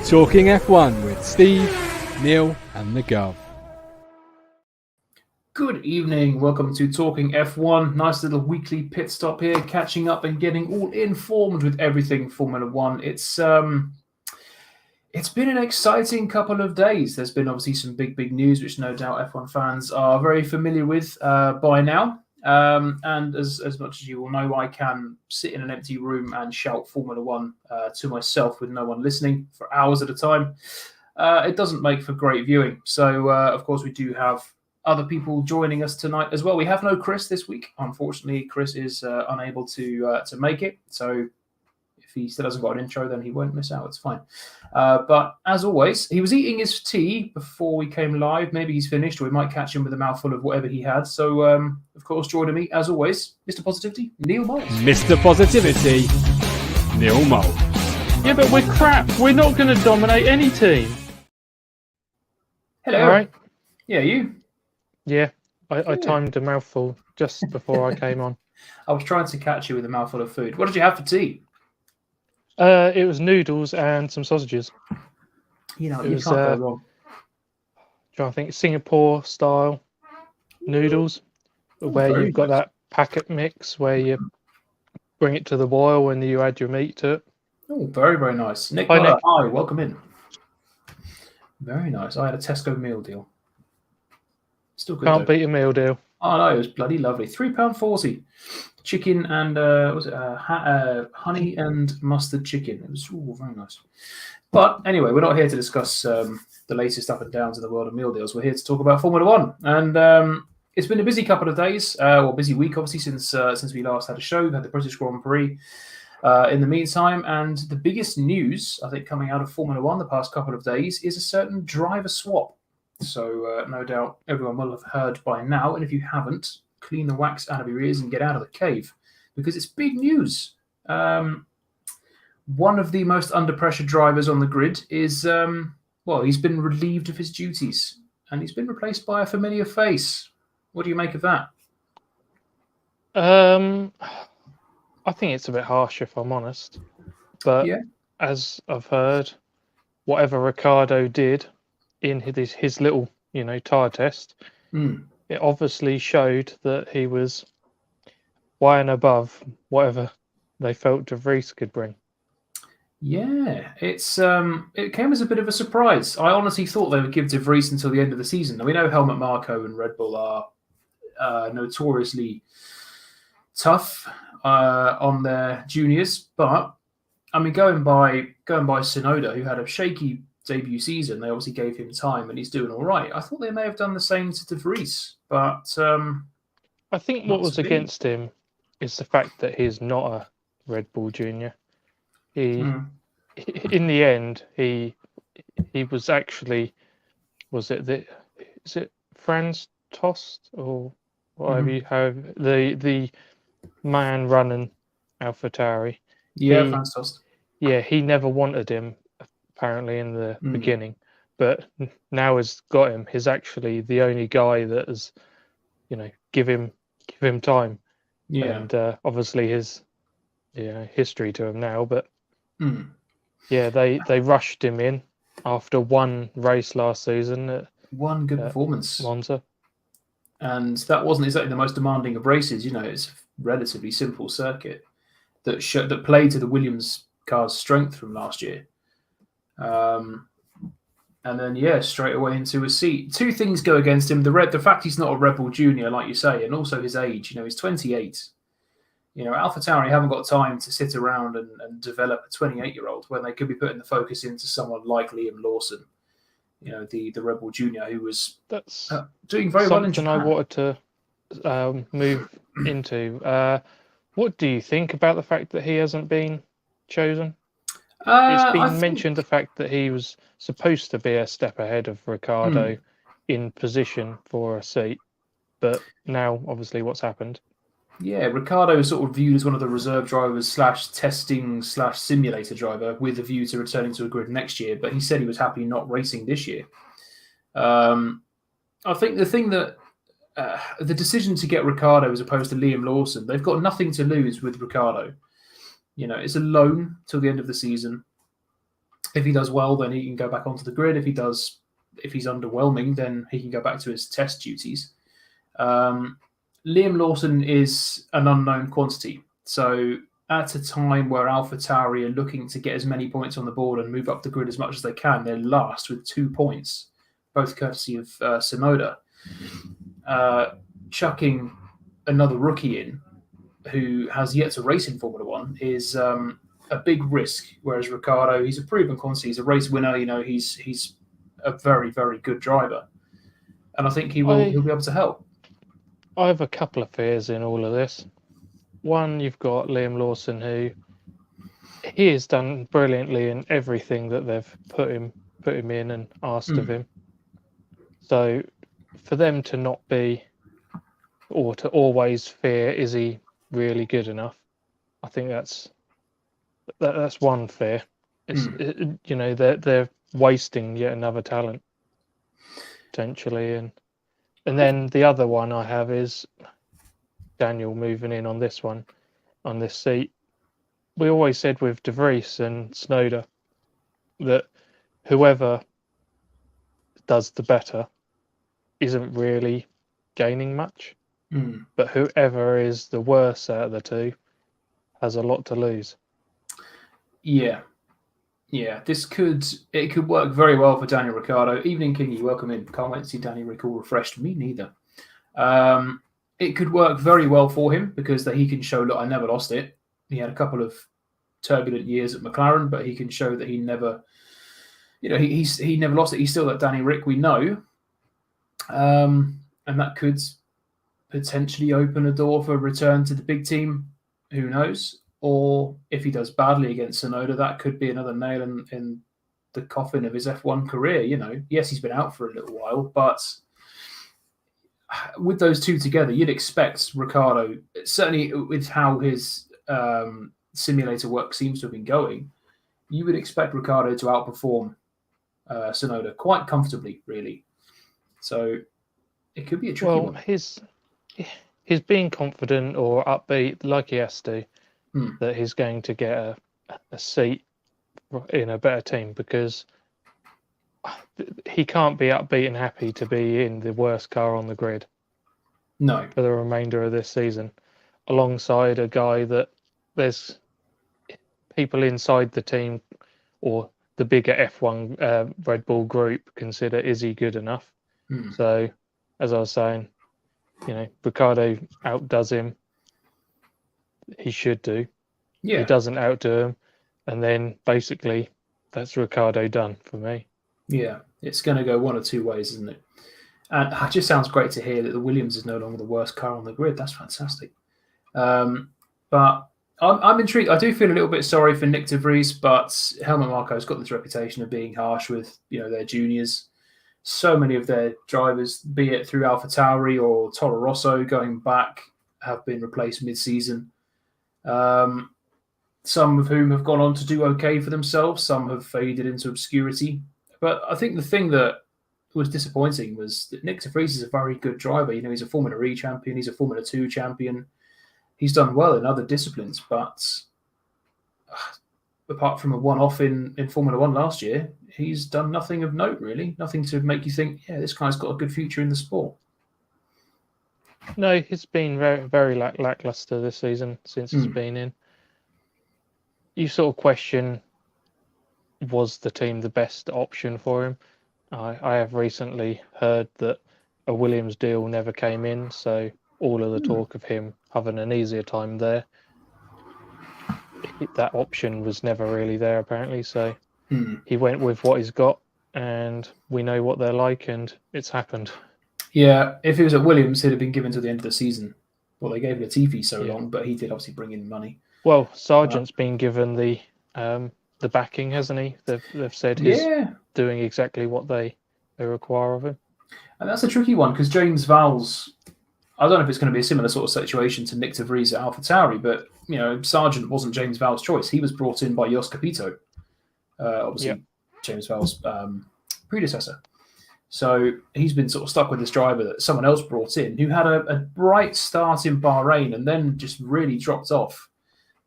Talking F1 with Steve, Neil and the Gov. Good evening, welcome to Talking F1. Nice little weekly pit stop here, catching up and getting all informed with everything Formula One. It's been an exciting couple of days. There's been obviously some big news, which no doubt F1 fans are very familiar with by now. And as much as you all know, I can sit in an empty room and shout Formula One to myself with no one listening for hours at a time. It doesn't make for great viewing. So, of course, we do have other people joining us tonight as well. We have no Chris this week. Unfortunately, Chris is unable to make it. So if he still hasn't got an intro, then he won't miss out. It's fine. But as always, he was eating his tea before we came live. Maybe he's finished, or we might catch him with a mouthful of whatever he had. So, of course, joining me, as always, Mr. Positivity, Neil Moles. Mr. Positivity, Neil Moles. Yeah, but we're crap. We're not going to dominate any team. Hello. All right. Yeah, you? Yeah, I timed a mouthful just before I came on. I was trying to catch you with a mouthful of food. What did you have for tea? It was noodles and some sausages. You know, It you was, can't go wrong. Trying to think, Singapore style noodles, where very you've got nice. that packet mix where you bring it to the boil and you add your meat to it. Oh, very nice. Nick, Hi, Nick. Hi, welcome in. Very nice. I had a Tesco meal deal. Still good. Can't though. beat a meal deal. Oh no, it was bloody lovely. £3.40. Chicken and honey and mustard chicken. It was very nice. But anyway, we're not here to discuss the latest up and downs in the world of meal deals. We're here to talk about Formula One, and it's been a busy couple of days, or busy week, obviously, since we last had a show. We had the British Grand Prix in the meantime, and the biggest news I think coming out of Formula One the past couple of days is a certain driver swap. So no doubt everyone will have heard by now, and if you haven't, clean the wax out of your ears and get out of the cave, because it's big news. One of the most under pressure drivers on the grid is, he's been relieved of his duties, and he's been replaced by a familiar face. What do you make of that? I think it's a bit harsh, if I'm honest. But Yeah. as I've heard, whatever Ricardo did in his little, tyre test, it obviously showed that he was way and above whatever they felt De Vries could bring. Yeah, it came as a bit of a surprise. I honestly thought they would give De Vries until the end of the season. Now, we know Helmut Marko and Red Bull are notoriously tough on their juniors, but I mean, going by Tsunoda, who had a shaky debut season, they obviously gave him time, and he's doing all right. I thought they may have done the same to De Vries, but I think what was against him is the fact that he's not a Red Bull junior. In the end, he was actually, is it Franz Tost or whatever you have, the man running AlphaTauri. Yeah, Franz Tost. Yeah, he never wanted him apparently in the beginning, but now has got him. He's actually the only guy that has, give him time. Yeah, and obviously his history to him now, but yeah, they rushed him in after one race last season. One good performance, Monza, and that wasn't exactly the most demanding of races. It's a relatively simple circuit that played to the Williams car's strength from last year. And then, straight away into a seat. Two things go against him. The fact he's not a Red Bull junior, like you say, and also his age. He's 28. AlphaTauri haven't got time to sit around and develop a 28-year-old when they could be putting the focus into someone like Liam Lawson, the Red Bull junior, who was doing very well in Japan. I wanted to move into. What do you think about the fact that he hasn't been chosen? It's been mentioned the fact that he was supposed to be a step ahead of Ricardo in position for a seat, but now obviously what's happened. Yeah, Ricardo is sort of viewed as one of the reserve drivers / testing / simulator driver with a view to returning to a grid next year, but he said he was happy not racing this year. I think the thing that the decision to get Ricardo as opposed to Liam Lawson, they've got nothing to lose with Ricardo. It's a loan till the end of the season. If he does well, then he can go back onto the grid. If he's underwhelming, then he can go back to his test duties. Liam Lawson is an unknown quantity. So at a time where AlphaTauri are looking to get as many points on the board and move up the grid as much as they can, they're last with 2 points, both courtesy of Tsunoda. Chucking another rookie in who has yet to race in Formula One is a big risk. Whereas Ricciardo, he's a proven quantity, he's a race winner. He's a very, very good driver, and I think he'll be able to help. I have a couple of fears in all of this. One, you've got Liam Lawson, who he has done brilliantly in everything that they've put him in and asked of him. So for them to not be, or to always fear, is he really good enough? I think that's one fear. They're wasting yet another talent potentially, and then the other one I have is Daniel moving in on this seat. We always said with De Vries and Tsunoda that whoever does the better isn't really gaining much, but whoever is the worse out of the two has a lot to lose. Yeah, it could work very well for Daniel Ricciardo. Evening, Kingy, welcome in. Can't wait to see Danny Rick all refreshed. Me neither. It could work very well for him because that he can show, look, I never lost it. He had a couple of turbulent years at McLaren, but he can show that he never, he never lost it. He's still that Danny Rick we know, and that could potentially open a door for a return to the big team. Who knows? Or if he does badly against Tsunoda, that could be another nail in the coffin of his F1 career. Yes, he's been out for a little while, but with those two together, you'd expect Ricciardo, certainly with how his simulator work seems to have been going, you would expect Ricciardo to outperform Tsunoda quite comfortably, really. So it could be a tricky one. His being confident or upbeat, like he has to, that he's going to get a seat in a better team, because he can't be upbeat and happy to be in the worst car on the grid. No. For the remainder of this season, alongside a guy that there's people inside the team or the bigger F1 Red Bull group consider, is he good enough? So, as I was saying, Ricciardo outdoes him. He should do. Yeah. He doesn't outdo him, and then basically that's Ricciardo done for me. Yeah, it's going to go one or two ways, isn't it? And it just sounds great to hear that the Williams is no longer the worst car on the grid. That's fantastic. But I'm intrigued. I do feel a little bit sorry for Nick De Vries, but Helmut Marko's got this reputation of being harsh with their juniors. So many of their drivers, be it through AlphaTauri or Toro Rosso going back, have been replaced mid-season. Some of whom have gone on to do okay for themselves. Some have faded into obscurity. But I think the thing that was disappointing was that Nick De Vries is a very good driver. He's a Formula E champion. He's a Formula 2 champion. He's done well in other disciplines, but apart from a one-off in Formula 1 last year, he's done nothing of note, really. Nothing to make you think, yeah, this guy's got a good future in the sport. No, he's been very, very lackluster this season since he's been in. You sort of question, was the team the best option for him? I have recently heard that a Williams deal never came in, so all of the talk of him having an easier time there, that option was never really there apparently. So he went with what he's got, and we know what they're like, and it's happened. Yeah, if it was at Williams, he'd have been given to the end of the season. Well, they gave Latifi so long, but he did obviously bring in money. Well, Sargent's been given the backing, hasn't he? They've said he's doing exactly what they require of him. And that's a tricky one because James Vowles, I don't know if it's going to be a similar sort of situation to Nick De Vries at AlphaTauri, but Sargent wasn't James Vowles' choice. He was brought in by Jos Capito, obviously James Vowles' predecessor. So he's been sort of stuck with this driver that someone else brought in who had a bright start in Bahrain and then just really dropped off.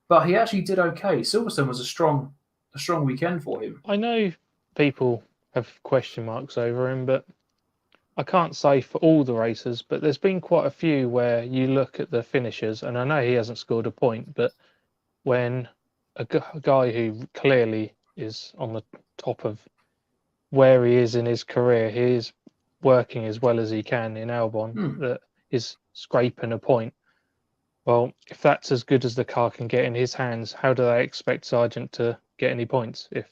But he actually did okay. Silverstone was a strong a strong weekend for him. I know people have question marks over him, but I can't say for all the races, but there's been quite a few where you look at the finishers, and I know he hasn't scored a point, but when a guy who clearly is on the top of where he is in his career, he is working as well as he can in Albon, that is scraping a point. Well, if that's as good as the car can get in his hands, how do they expect Sargent to get any points? If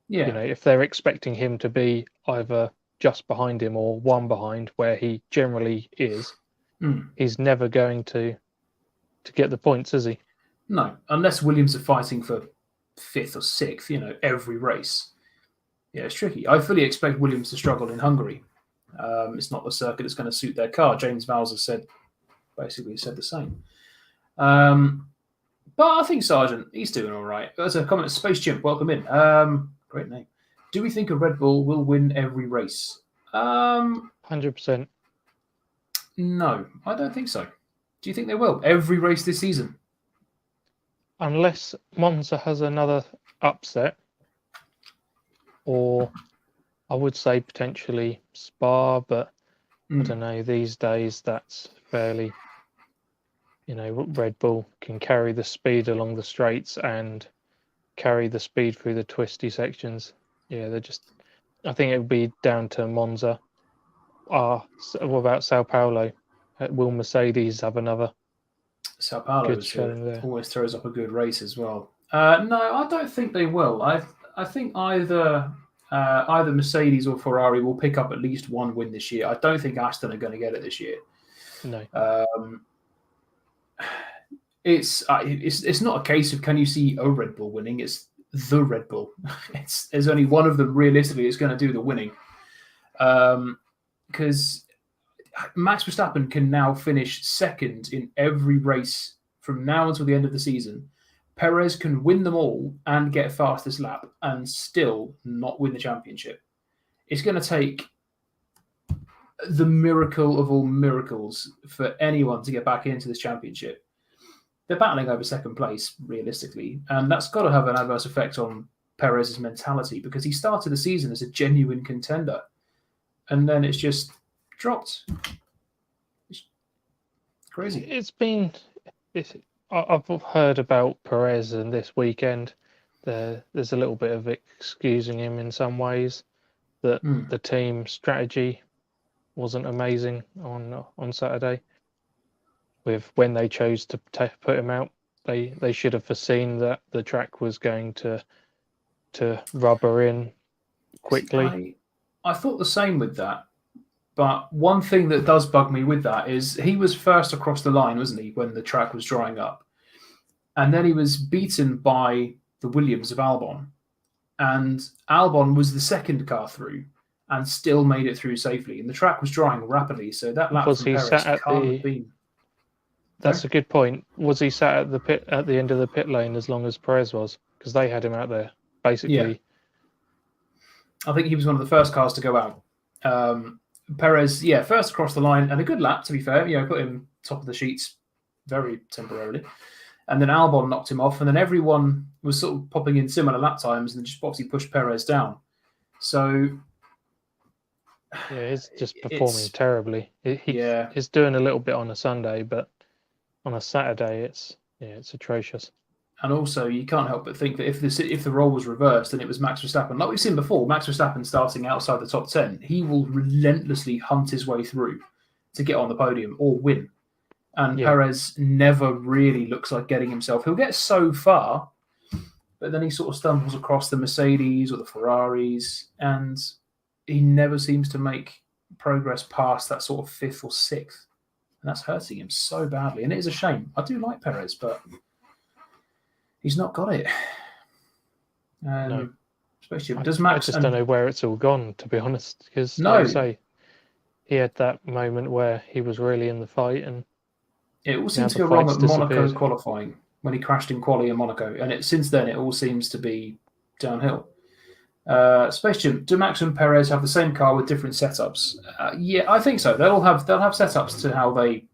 if they're expecting him to be either just behind him or one behind, where he generally is, he's never going to get the points, is he? No, unless Williams are fighting for 5th or 6th, every race. Yeah, it's tricky. I fully expect Williams to struggle in Hungary. It's not the circuit that's going to suit their car. James Bowser said the same. But I think Sargent, he's doing all right. There's a comment, Space Chimp, welcome in. Great name. Do we think a Red Bull will win every race? 100%. No, I don't think so. Do you think they will? Every race this season? Unless Monza has another upset, or I would say potentially Spa, but I don't know, these days that's fairly, Red Bull can carry the speed along the straights and carry the speed through the twisty sections. Yeah, I think it would be down to Monza. What about Sao Paulo? Will Mercedes have another? Sao Paulo always throws up a good race as well. No, I don't think they will. I think either Mercedes or Ferrari will pick up at least one win this year. I don't think Aston are going to get it this year. No. It's not a case of can you see a Red Bull winning. It's the Red Bull. There's only one of them realistically is going to do the winning. Because Max Verstappen can now finish second in every race from now until the end of the season. Perez can win them all and get fastest lap and still not win the championship. It's going to take the miracle of all miracles for anyone to get back into this championship. They're battling over second place, realistically, and that's got to have an adverse effect on Perez's mentality because he started the season as a genuine contender, and then it's just dropped. It's crazy. I've heard about Perez and this weekend. There's a little bit of excusing him in some ways, that the team strategy wasn't amazing on Saturday. With when they chose to put him out, they should have foreseen that the track was going to rubber in quickly. I thought the same with that, but one thing that does bug me with that is he was first across the line, wasn't he, when the track was drying up, and then he was beaten by the Williams of Albon, and Albon was the second car through and still made it through safely, and the track was drying rapidly, so that lap from Perez can't have been. That's a good point. Was he sat at the end of the pit lane as long as Perez was? Because they had him out there, basically. Yeah. I think he was one of the first cars to go out. Perez, first across the line, and a good lap, to be fair. Put him top of the sheets very temporarily. And then Albon knocked him off, and then everyone was sort of popping in similar lap times and just obviously pushed Perez down. So... yeah, he's just performing terribly. He's doing a little bit on a Sunday, but on a Saturday, it's atrocious. And also, you can't help but think that if the role was reversed and it was Max Verstappen, like we've seen before, Max Verstappen starting outside the top 10, he will relentlessly hunt his way through to get on the podium or win. And Perez never really looks like getting himself. He'll get so far, but then he sort of stumbles across the Mercedes or the Ferraris, and he never seems to make progress past that sort of 5th or 6th. And that's hurting him so badly. And it is a shame. I do like Perez, but he's not got it. No. Especially does Max. I just don't know where it's all gone, to be honest. Because, like I say, he had that moment where he was really in the fight, and it all seems to go wrong at Monaco qualifying when he crashed in quali in Monaco, and since then it all seems to be downhill. Space Jim, do Max and Perez have the same car with different setups? Yeah, I think so. They'll have setups to how they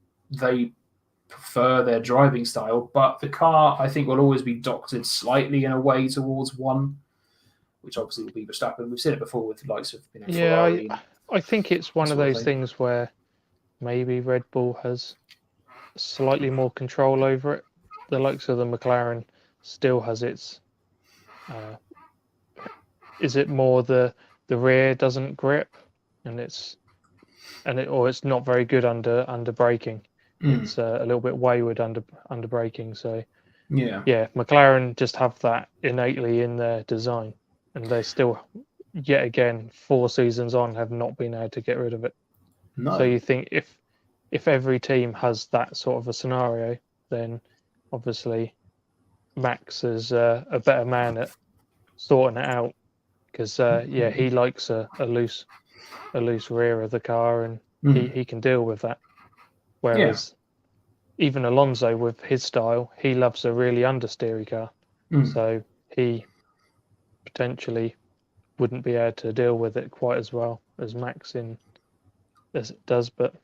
prefer their driving style, but the car, I think, will always be doctored slightly in a way towards one, which obviously will be Verstappen. We've seen it before with the likes of Ferrari. I think it's one of those thing. things where maybe Red Bull has slightly more control over it. The likes of the McLaren still has its. Is it more the rear doesn't grip, and it's not very good under braking. It's a little bit wayward under braking. So yeah, McLaren just have that innately in their design, and they still, yet again, 4 seasons on, have not been able to get rid of it. No. So you think if every team has that sort of a scenario, then obviously Max is a better man at sorting it out, because he likes a loose rear of the car, and he can deal with that. Whereas even Alonso, with his style, he loves a really understeery car. So he potentially wouldn't be able to deal with it quite as well as Max as it does, but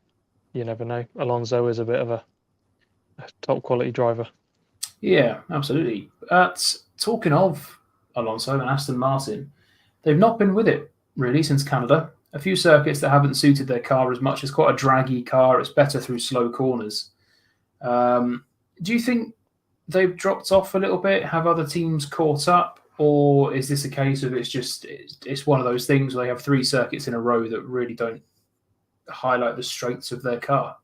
you never know. Alonso is a bit of a top quality driver. Yeah, absolutely. Talking of Alonso and Aston Martin, they've not been with it really since Canada. A few circuits that haven't suited their car as much. It's quite a draggy car. It's better through slow corners. Do you think they've dropped off a little bit? Have other teams caught up? Or is this a case of it's one of those things where they have 3 circuits in a row that really don't highlight the strengths of their car?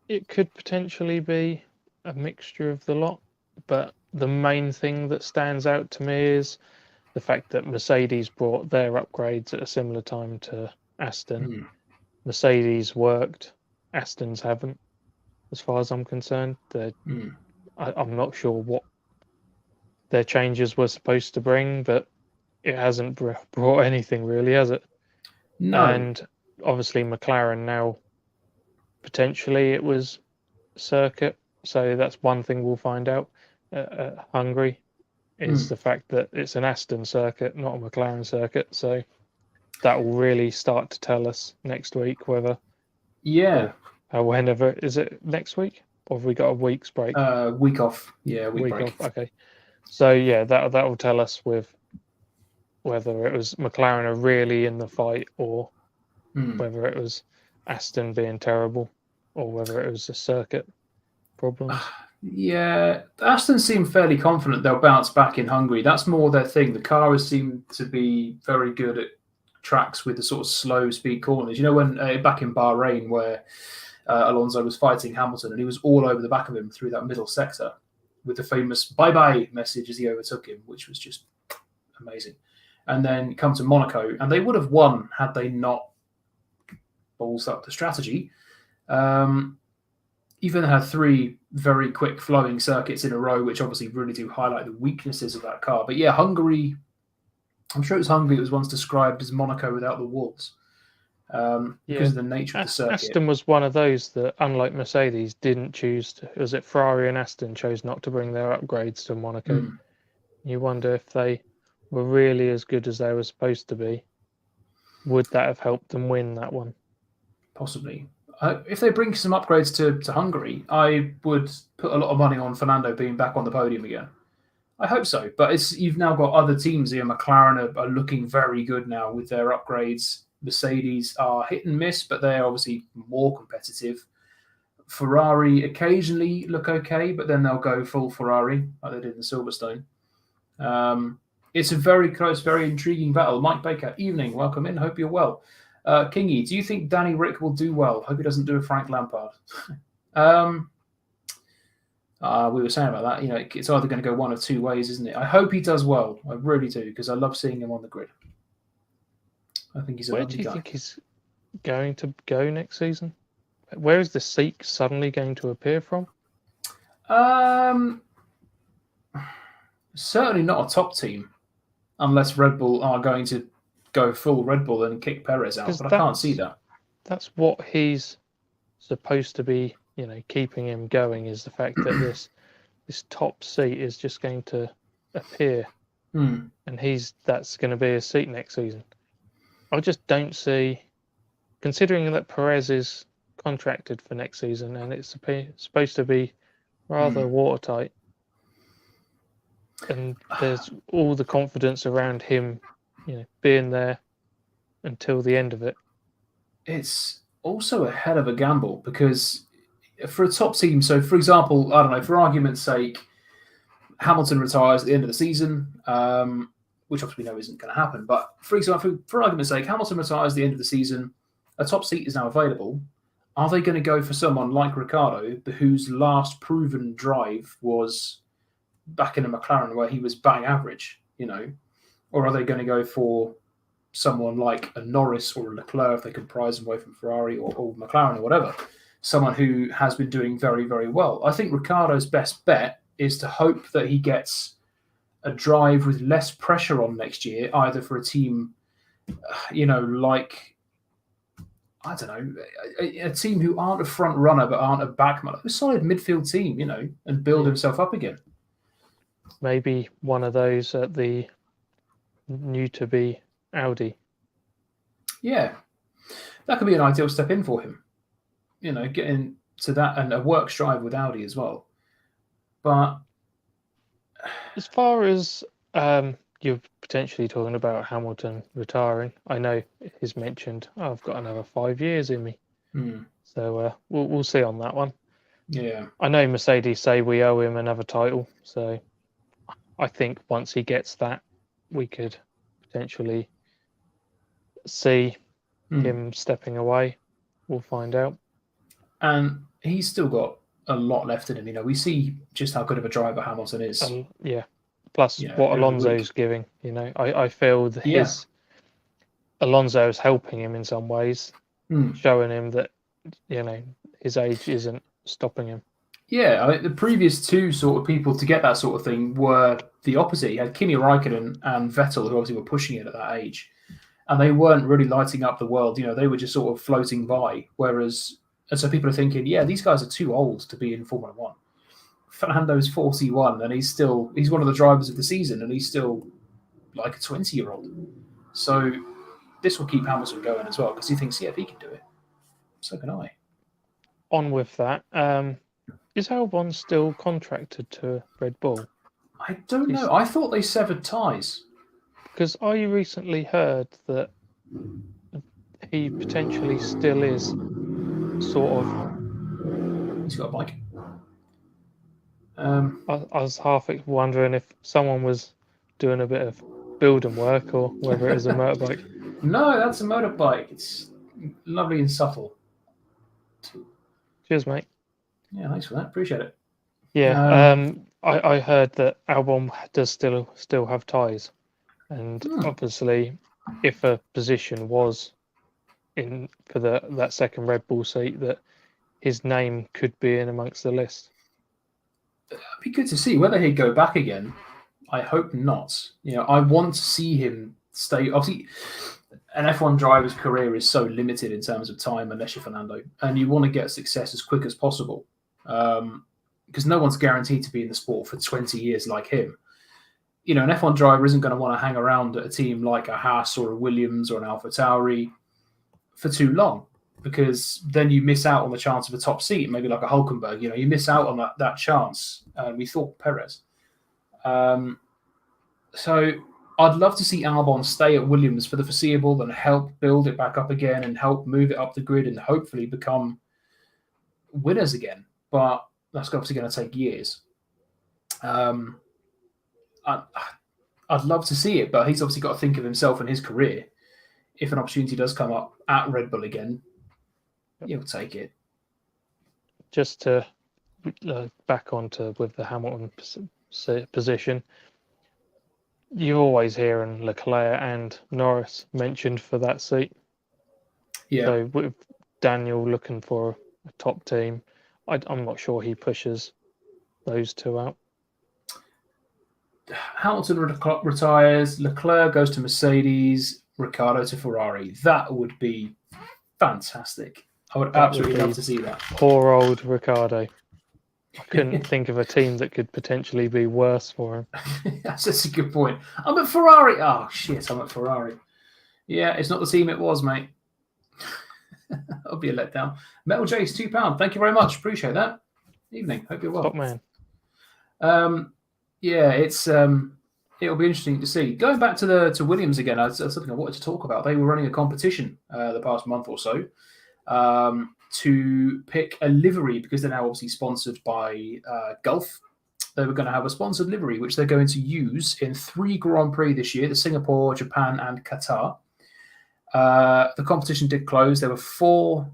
It could potentially be a mixture of the lot, but the main thing that stands out to me is the fact that Mercedes brought their upgrades at a similar time to Aston. Mercedes worked, Aston's haven't, as far as I'm concerned. I'm not sure what their changes were supposed to bring, but it hasn't brought anything really, has it? No. And obviously McLaren now, potentially it was circuit, so that's one thing we'll find out at Hungary, is the fact that it's an Aston circuit, not a McLaren circuit. So that will really start to tell us next week whether whenever, is it next week, or have we got a week's break? Week off. Yeah, week break. Off. Okay. So yeah, that will tell us with whether it was McLaren are really in the fight, or whether it was Aston being terrible, or whether it was a circuit problem. Yeah, Aston seem fairly confident they'll bounce back in Hungary. That's more their thing. The cars seem to be very good at tracks with the sort of slow speed corners. You know, when back in Bahrain, where Alonso was fighting Hamilton and he was all over the back of him through that middle sector with the famous bye-bye message as he overtook him, which was just amazing. And then come to Monaco, and they would have won had they not balls up the strategy. Even had 3 very quick flowing circuits in a row, which obviously really do highlight the weaknesses of that car. But yeah, Hungary, I'm sure it was Hungary that was once described as Monaco without the warts, because of the nature of the circuit. Aston was one of those that, unlike Mercedes, didn't choose to. Was it Ferrari and Aston chose not to bring their upgrades to Monaco? You wonder if they were really as good as they were supposed to be. Would that have helped them win that one? Possibly. If they bring some upgrades to Hungary, I would put a lot of money on Fernando being back on the podium again. I hope so. But you've now got other teams here. McLaren are looking very good now with their upgrades. Mercedes are hit and miss, but they're obviously more competitive. Ferrari occasionally look okay, but then they'll go full Ferrari like they did in Silverstone. It's a very close, very intriguing battle. Mike Baker, evening. Welcome in. Hope you're well. Kingy, do you think Danny Rick will do well? Hope he doesn't do a Frank Lampard. We were saying about that. You know, it's either going to go one of 2 ways, isn't it? I hope he does well. I really do, because I love seeing him on the grid. I think he's a Where lovely do you guy. think he's going to go next season? Where is the seat suddenly going to appear from? Certainly not a top team, unless Red Bull are going to go full Red Bull and kick Perez out. But I can't see that. That's what he's supposed to be, keeping him going, is the fact that this top seat is just going to appear, and that's going to be his seat next season. I just don't see, considering that Perez is contracted for next season and it's supposed to be rather watertight. And there's all the confidence around him, being there until the end of it. It's also a hell of a gamble because for a top team, so for example, I don't know, for argument's sake, Hamilton retires at the end of the season, which obviously we know isn't going to happen. But for example, for argument's sake, Hamilton retires at the end of the season, a top seat is now available. Are they going to go for someone like Ricciardo, whose last proven drive was back in a McLaren where he was bang average, or are they going to go for someone like a Norris or a Leclerc if they can prize him away from Ferrari or McLaren or whatever, someone who has been doing very, very well? I think Ricciardo's best bet is to hope that he gets a drive with less pressure on next year, either for a team, like, I don't know, a team who aren't a front runner but aren't a back runner, a solid midfield team, and build himself up again. Maybe one of those at the new to be Audi. Yeah, that could be an ideal step in for him. Getting to that and a works drive with Audi as well. But as far as you're potentially talking about Hamilton retiring, I know he's mentioned, I've got another 5 years in me. So we'll see on that one. Yeah, I know Mercedes say we owe him another title, so I think once he gets that, we could potentially see him stepping away. We'll find out. And he's still got a lot left in him. We see just how good of a driver Hamilton is. Plus what Alonso's giving. I feel that Alonso's helping him in some ways, showing him that his age isn't stopping him. Yeah, I mean, the previous two sort of people to get that sort of thing were the opposite. You had Kimi Räikkönen and Vettel, who obviously were pushing it at that age, and they weren't really lighting up the world. They were just sort of floating by. And so people are thinking, yeah, these guys are too old to be in Formula One. Fernando's 41, and he's one of the drivers of the season, and he's still like a 20-year-old. So this will keep Hamilton going as well because he thinks, if he can do it, so can I. On with that. Is Albon still contracted to Red Bull? I don't know. I thought they severed ties. Because I recently heard that he potentially still is sort of... He's got a bike. I was half wondering if someone was doing a bit of building work or whether it was a motorbike. No, that's a motorbike. It's lovely and subtle. Cheers, mate. Yeah, thanks for that. Appreciate it. Yeah, I heard that Albon does still have ties, and obviously, if a position was in for that second Red Bull seat, that his name could be in amongst the list. It'd be good to see whether he'd go back again. I hope not. I want to see him stay. Obviously, an F1 driver's career is so limited in terms of time, unless you're Fernando, and you want to get success as quick as possible. Because no one's guaranteed to be in the sport for 20 years like him. An F1 driver isn't going to want to hang around at a team like a Haas or a Williams or an AlphaTauri for too long, because then you miss out on the chance of a top seat, maybe like a Hulkenberg. You miss out on that chance. We thought Perez. So I'd love to see Albon stay at Williams for the foreseeable and help build it back up again and help move it up the grid and hopefully become winners again. But that's obviously going to take years. I'd love to see it, but he's obviously got to think of himself and his career. If an opportunity does come up at Red Bull again, he'll take it. Just to back onto with the Hamilton position, you always hear Leclerc and Norris mentioned for that seat. Yeah. So with Daniel looking for a top team, I'm not sure he pushes those two out. Hamilton retires, Leclerc goes to Mercedes, Ricciardo to Ferrari. That would be fantastic. I would absolutely love to see that. Poor old Ricciardo. I couldn't think of a team that could potentially be worse for him. That's a good point. I'm at Ferrari. Oh, shit, I'm at Ferrari. Yeah, it's not the team it was, mate. That'll be a letdown. Metal Jace, £2. Thank you very much. Appreciate that. Evening. Hope you're well. Top man. Yeah, it's it'll be interesting to see. Going back to Williams again, that's something I wanted to talk about. They were running a competition the past month or so to pick a livery because they're now obviously sponsored by Gulf. They were going to have a sponsored livery, which they're going to use in 3 Grand Prix this year: the Singapore, Japan, and Qatar. The competition did close. There were 4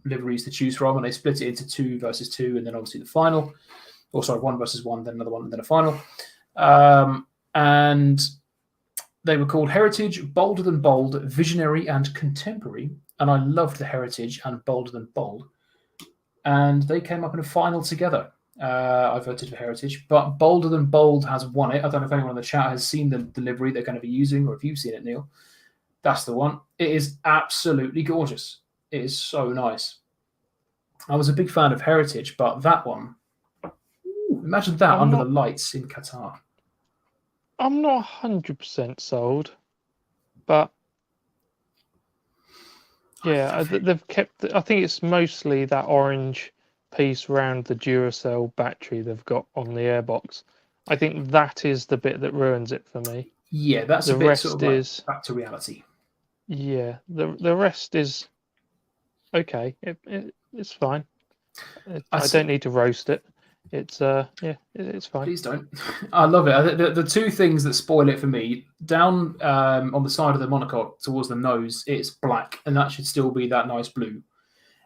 liveries to choose from, and they split it into 2 versus 2, and then obviously the final. Or sorry, 1 versus 1, then another one, and then a final. And they were called Heritage, Bolder Than Bold, Visionary, and Contemporary. And I loved the Heritage and Bolder Than Bold. And they came up in a final together. I voted for Heritage, but Bolder Than Bold has won it. I don't know if anyone in the chat has seen the delivery they're going to be using, or if you've seen it, Neil. That's the one. It is absolutely gorgeous. It is so nice. I was a big fan of Heritage, but that one, imagine that under the lights in Qatar. I'm not 100% sold, but yeah, they've kept. I think it's mostly that orange piece around the Duracell battery they've got on the airbox. I think that is the bit that ruins it for me. Yeah, that's the a bit rest sort of is back to reality. Yeah, the rest is okay. It's fine. I don't need to roast it. It's it's fine. Please don't. I love it. The 2 things that spoil it for me, down on the side of the monocoque towards the nose, it's black, and that should still be that nice blue.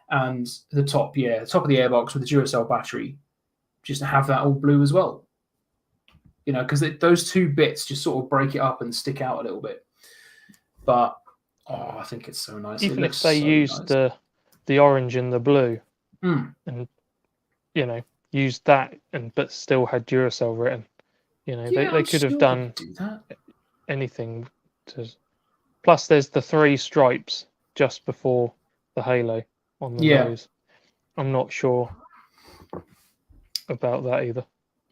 And the top, the top of the airbox with the Duracell battery, just have that all blue as well. You know, because those 2 bits just sort of break it up and stick out a little bit. But I think it's so nice. Even if they used the orange and the blue, and used that, but still had Duracell written. They could have done anything. Plus, there's the 3 stripes just before the halo on the nose. I'm not sure about that either.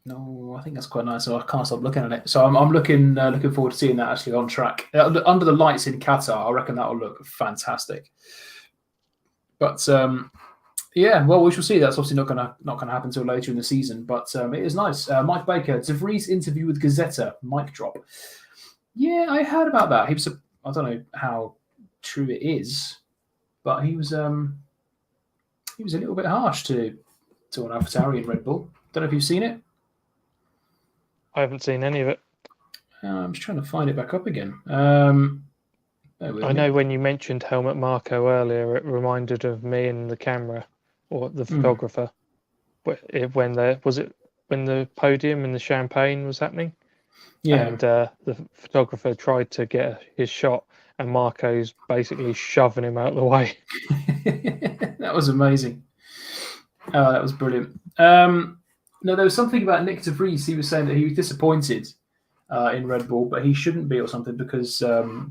No, I think that's quite nice. So I can't stop looking at it. So I'm looking forward to seeing that actually on track under the lights in Qatar. I reckon that will look fantastic. But well, we shall see. That's obviously not gonna happen until later in the season. But it is nice. Mike Baker, De Vries interview with Gazetta, mic drop. Yeah, I heard about that. I don't know how true it is, but he was a little bit harsh to an AlphaTauri in Red Bull. Don't know if you've seen it. I haven't seen any of it. I'm just trying to find it back up again. I know when you mentioned Helmut Marko earlier, it reminded of me and the camera or the photographer. When the podium and the champagne was happening, and the photographer tried to get his shot, and Marco's basically shoving him out of the way. That was amazing. That was brilliant. No, there was something about Nick De Vries. He was saying that he was disappointed in Red Bull, but he shouldn't be or something because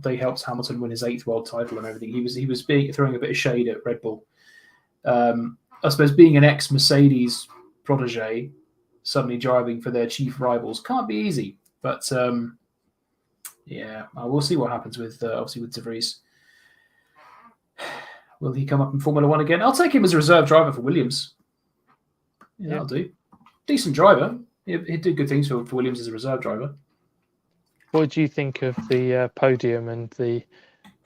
they helped Hamilton win his 8th world title and everything. He was throwing a bit of shade at Red Bull. I suppose being an ex-Mercedes protege, suddenly driving for their chief rivals can't be easy. But we'll see what happens with obviously with De Vries. Will he come up in Formula 1 again? I'll take him as a reserve driver for Williams. Yeah, that'll do. Decent driver. He'd do good things for Williams as a reserve driver. What do you think of the podium and the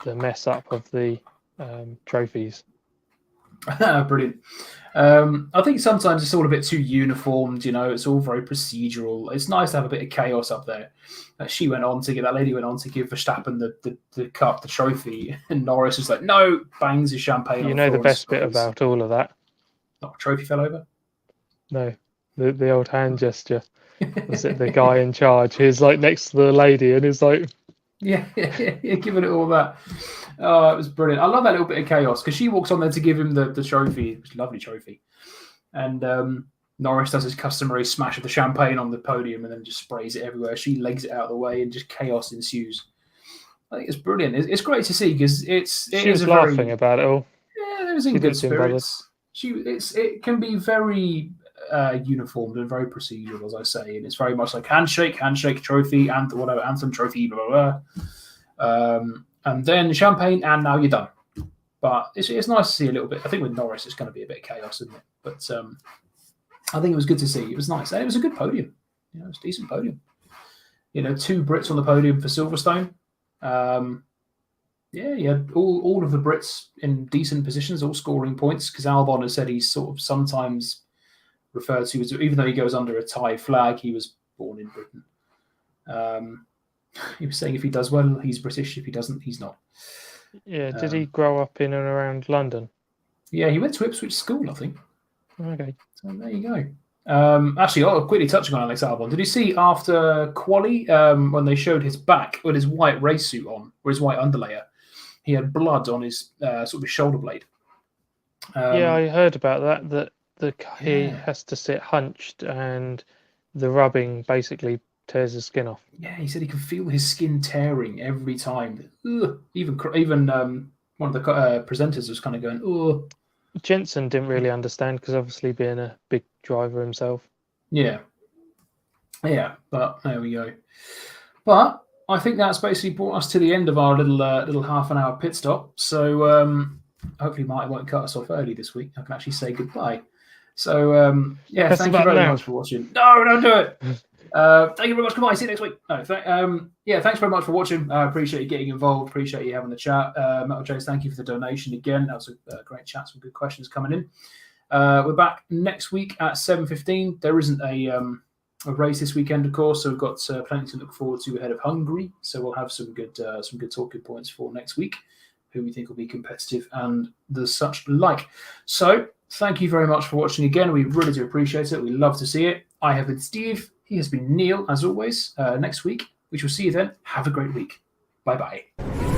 mess up of the trophies? Brilliant. I think sometimes it's all a bit too uniformed. It's all very procedural. It's nice to have a bit of chaos up there. That lady went on to give Verstappen the cup, the trophy, and Norris was like, no, bangs his champagne. The best bit about all of that? Not a trophy fell over. No. The old hand gesture. Was it the guy in charge? He's like next to the lady and he's like... Yeah, giving it all that. Oh, it was brilliant. I love that little bit of chaos because she walks on there to give him the trophy. It's a lovely trophy. And Norris does his customary smash of the champagne on the podium and then just sprays it everywhere. She legs it out of the way and just chaos ensues. I think it's brilliant. It's great to see because she was laughing about it all. Yeah, it was in good spirits. It can be very... uniformed and very procedural, as I say, and it's very much like handshake, trophy, and whatever, anthem, trophy, blah, blah, blah. And then champagne, and now you're done. But it's nice to see a little bit. I think with Norris, it's going to be a bit of chaos, isn't it? But I think it was good to see. It was nice. And it was a good podium. It was a decent podium. 2 Brits on the podium for Silverstone. You had all of the Brits in decent positions, all scoring points, because Albon has said he's sort of sometimes referred to as, even though he goes under a Thai flag, he was born in Britain. He was saying if he does well, he's British. If he doesn't, he's not. Yeah, did he grow up in and around London? Yeah, he went to Ipswich School, I think. Okay. So there you go. Actually, quickly touching on Alex Albon, did you see after quali when they showed his back with his white race suit on, or his white underlayer, he had blood on his sort of his shoulder blade. Yeah, I heard about that. He has to sit hunched, and the rubbing basically tears his skin off. Yeah, he said he can feel his skin tearing every time. Ugh. Even one of the presenters was kind of going, "Oh." Jensen didn't really understand because obviously being a big driver himself. Yeah, but there we go. But I think that's basically brought us to the end of our little half an hour pit stop. So hopefully Marty won't cut us off early this week. I can actually say goodbye. So thank you very much for watching. No, don't do it. Thank you very much. Goodbye. See you next week. No, thanks very much for watching. I appreciate you getting involved. Appreciate you having the chat. Metal James, thank you for the donation again. That was a great chat. Some good questions coming in. We're back next week at 7:15. There isn't a race this weekend, of course, so we've got plenty to look forward to ahead of Hungary. So we'll have some good talking points for next week, who we think will be competitive and the such like. So thank you very much for watching again. We really do appreciate it. We love to see it. I have been Steve. He has been Neil, as always. Next week, which we'll see you then. Have a great week. Bye-bye.